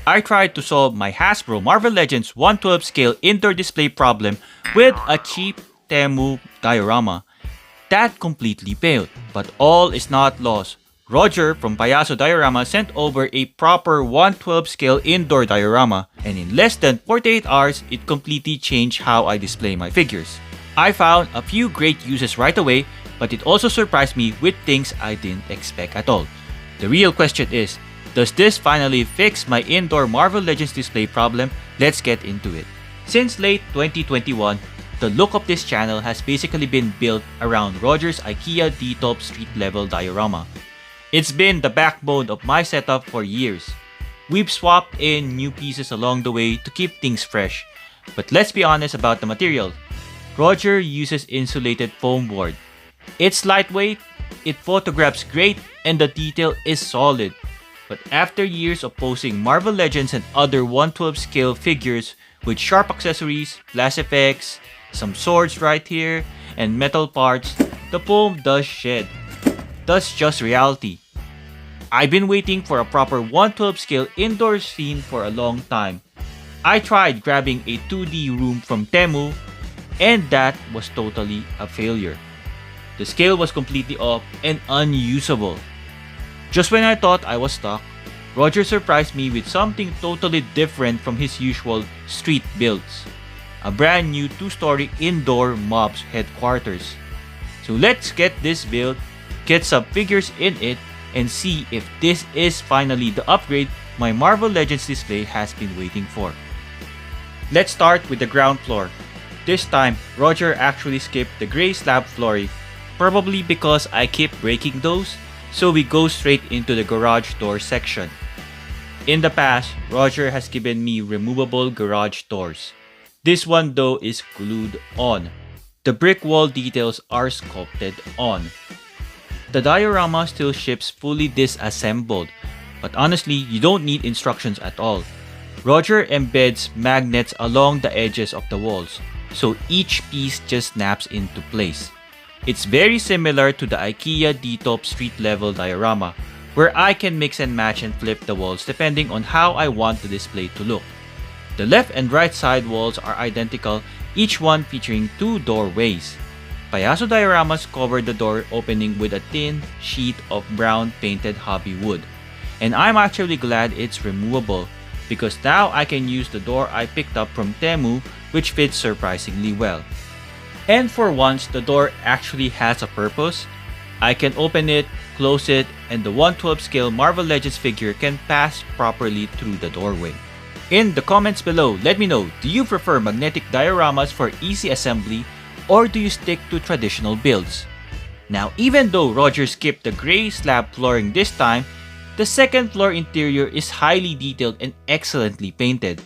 I tried to solve my Hasbro Marvel Legends 1/12 scale indoor display problem with a cheap TEMU Diorama. That completely failed, but all is not lost. Roger from Payaso Dioramas sent over a proper 1/12 scale indoor diorama, and in less than 48 hours, it completely changed how I display my figures. I found a few great uses right away, but it also surprised me with things I didn't expect at all. The real question is, does this finally fix my indoor Marvel Legends display problem? Let's get into it. Since late 2021, the look of this channel has basically been built around Roger's IKEA DETOLF street level diorama. It's been the backbone of my setup for years. We've swapped in new pieces along the way to keep things fresh. But let's be honest about the material. Roger uses insulated foam board. It's lightweight, it photographs great, and the detail is solid. But after years of posing Marvel Legends and other 1/12 scale figures with sharp accessories, flash effects, some swords right here, and metal parts, the foam does shed. That's just reality. I've been waiting for a proper 1/12 scale indoor scene for a long time. I tried grabbing a 2D room from TEMU, and that was totally a failure. The scale was completely off and unusable. Just when I thought I was stuck, Roger surprised me with something totally different from his usual street builds. A brand new 2-story indoor mob's headquarters. So let's get this built, get some figures in it, and see if this is finally the upgrade my Marvel Legends display has been waiting for. Let's start with the ground floor. This time, Roger actually skipped the gray slab flooring, probably because I keep breaking those, so we go straight into the garage door section. In the past, Roger has given me removable garage doors. This one though is glued on. The brick wall details are sculpted on. The diorama still ships fully disassembled, but honestly, you don't need instructions at all. Roger embeds magnets along the edges of the walls, so each piece just snaps into place. It's very similar to the IKEA DETOLF street level diorama, where I can mix and match and flip the walls depending on how I want the display to look. The left and right side walls are identical, each one featuring 2 doorways. Payaso Dioramas covered the door opening with a thin sheet of brown painted hobby wood. And I'm actually glad it's removable, because now I can use the door I picked up from TEMU, which fits surprisingly well. And for once, the door actually has a purpose. I can open it, close it, and the 1/12 scale Marvel Legends figure can pass properly through the doorway. In the comments below, let me know, do you prefer magnetic dioramas for easy assembly, or do you stick to traditional builds? Now, even though Roger skipped the gray slab flooring this time, the second floor interior is highly detailed and excellently painted.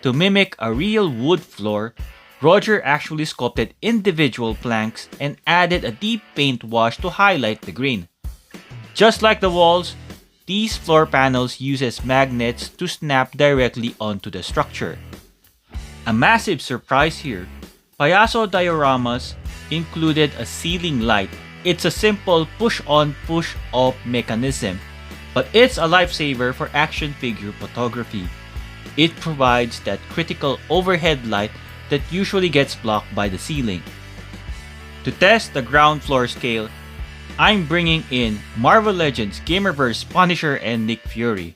To mimic a real wood floor, Roger actually sculpted individual planks and added a deep paint wash to highlight the grain. Just like the walls, these floor panels uses magnets to snap directly onto the structure. A massive surprise here, Payaso Dioramas included a ceiling light. It's a simple push-on, push-off mechanism, but it's a lifesaver for action figure photography. It provides that critical overhead light that usually gets blocked by the ceiling. To test the ground floor scale, I'm bringing in Marvel Legends Gamerverse Punisher and Nick Fury.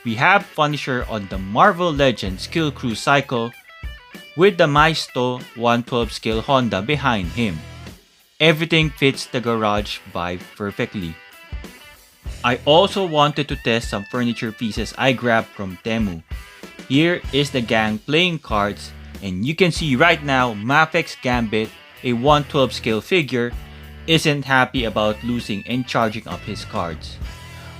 We have Punisher on the Marvel Legends Kill Crew cycle with the Maisto 1/12 scale Honda behind him. Everything fits the garage vibe perfectly. I also wanted to test some furniture pieces I grabbed from TEMU. Here is the gang playing cards, and you can see right now MAFEX Gambit, a 1/12 scale figure, isn't happy about losing and charging up his cards.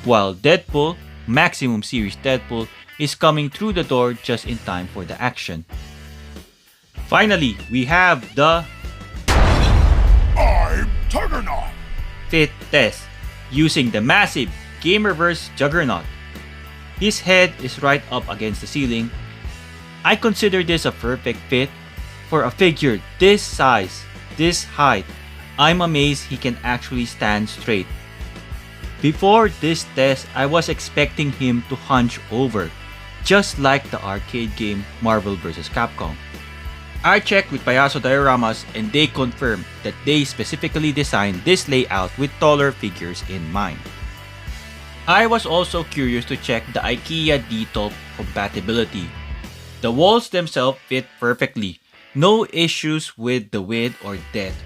While Deadpool, Maximum Series Deadpool, is coming through the door just in time for the action. Finally, we have the I'm Juggernaut fit test using the massive gamerverse juggernaut. His head is right up against the ceiling. I consider this a perfect fit for a figure this size, this height. I'm amazed he can actually stand straight. Before this test, I was expecting him to hunch over. just like the arcade game Marvel vs. Capcom. I checked with Payaso Dioramas and they confirmed that they specifically designed this layout with taller figures in mind. I was also curious to check the IKEA DETOLF compatibility. The walls themselves fit perfectly, no issues with the width or depth.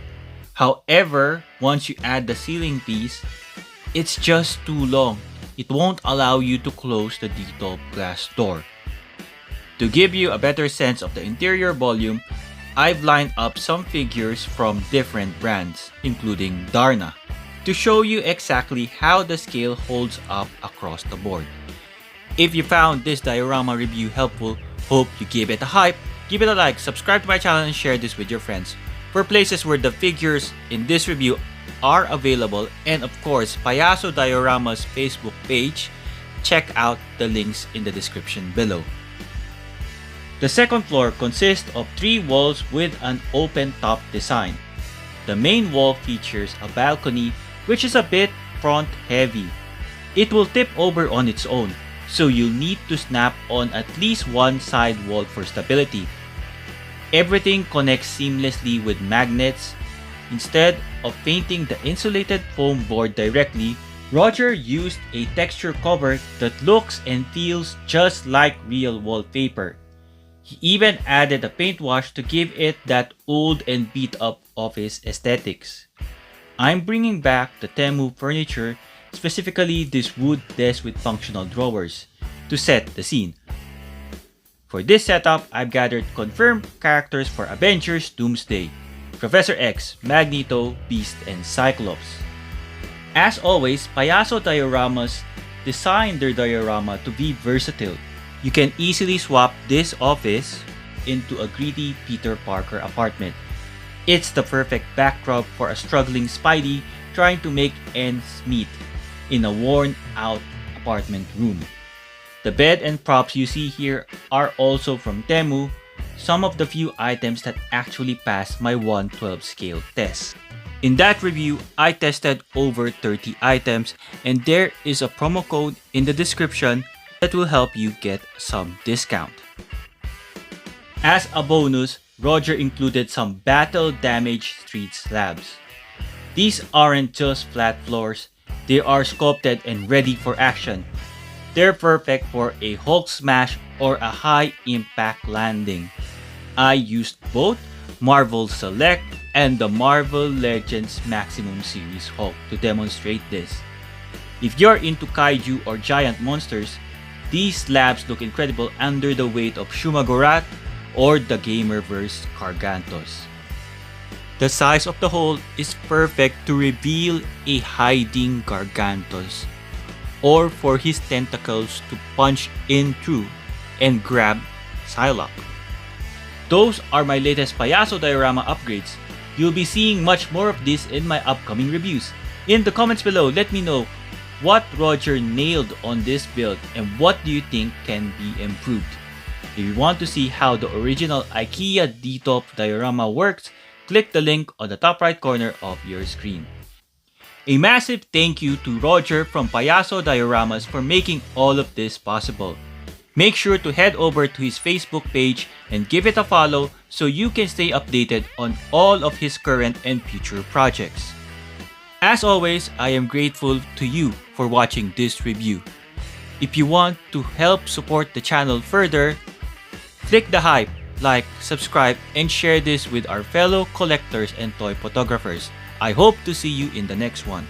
However, once you add the ceiling piece, it's just too long. It won't allow you to close the DETOLF glass door. To give you a better sense of the interior volume, I've lined up some figures from different brands, including Darna, to show you exactly how the scale holds up across the board. If you found this diorama review helpful, hope you give it a hype, give it a like, subscribe to my channel, and share this with your friends. For places where the figures in this review are available, and of course Payaso Diorama's Facebook page, check out the links in the description below. The second floor consists of 3 walls with an open top design. The main wall features a balcony which is a bit front heavy. It will tip over on its own, so you'll need to snap on at least one side wall for stability. Everything connects seamlessly with magnets. Instead of painting the insulated foam board directly, Roger used a texture cover that looks and feels just like real wallpaper. He even added a paint wash to give it that old and beat up office aesthetics. I'm bringing back the TEMU furniture, specifically this wood desk with functional drawers, to set the scene. For this setup, I've gathered confirmed characters for Avengers Doomsday, Professor X, Magneto, Beast, and Cyclops. As always, Payaso Dioramas designed their diorama to be versatile. You can easily swap this office into a greedy Peter Parker apartment. It's the perfect backdrop for a struggling Spidey trying to make ends meet in a worn-out apartment room. The bed and props you see here are also from TEMU, some of the few items that actually passed my 1/12 scale test. In that review, I tested over 30 items, and there is a promo code in the description that will help you get some discount. As a bonus, Roger included some battle-damaged street slabs. These aren't just flat floors, they are sculpted and ready for action. They're perfect for a Hulk smash or a high-impact landing. I used both Marvel Select and the Marvel Legends Maximum Series Hulk to demonstrate this. If you're into kaiju or giant monsters, these slabs look incredible under the weight of Shumagorat or the gamerverse Gargantos. The size of the hole is perfect to reveal a hiding Gargantos, or for his tentacles to punch in through and grab Psylocke. Those are my latest Payaso Diorama upgrades. You'll be seeing much more of this in my upcoming reviews. In the comments below, let me know what Roger nailed on this build and what do you think can be improved. If you want to see how the original IKEA DETOLF diorama works, click the link on the top right corner of your screen. A massive thank you to Roger from Payaso Dioramas for making all of this possible. Make sure to head over to his Facebook page and give it a follow so you can stay updated on all of his current and future projects. As always, I am grateful to you for watching this review. If you want to help support the channel further, click the hype, like, subscribe, and share this with our fellow collectors and toy photographers. I hope to see you in the next one.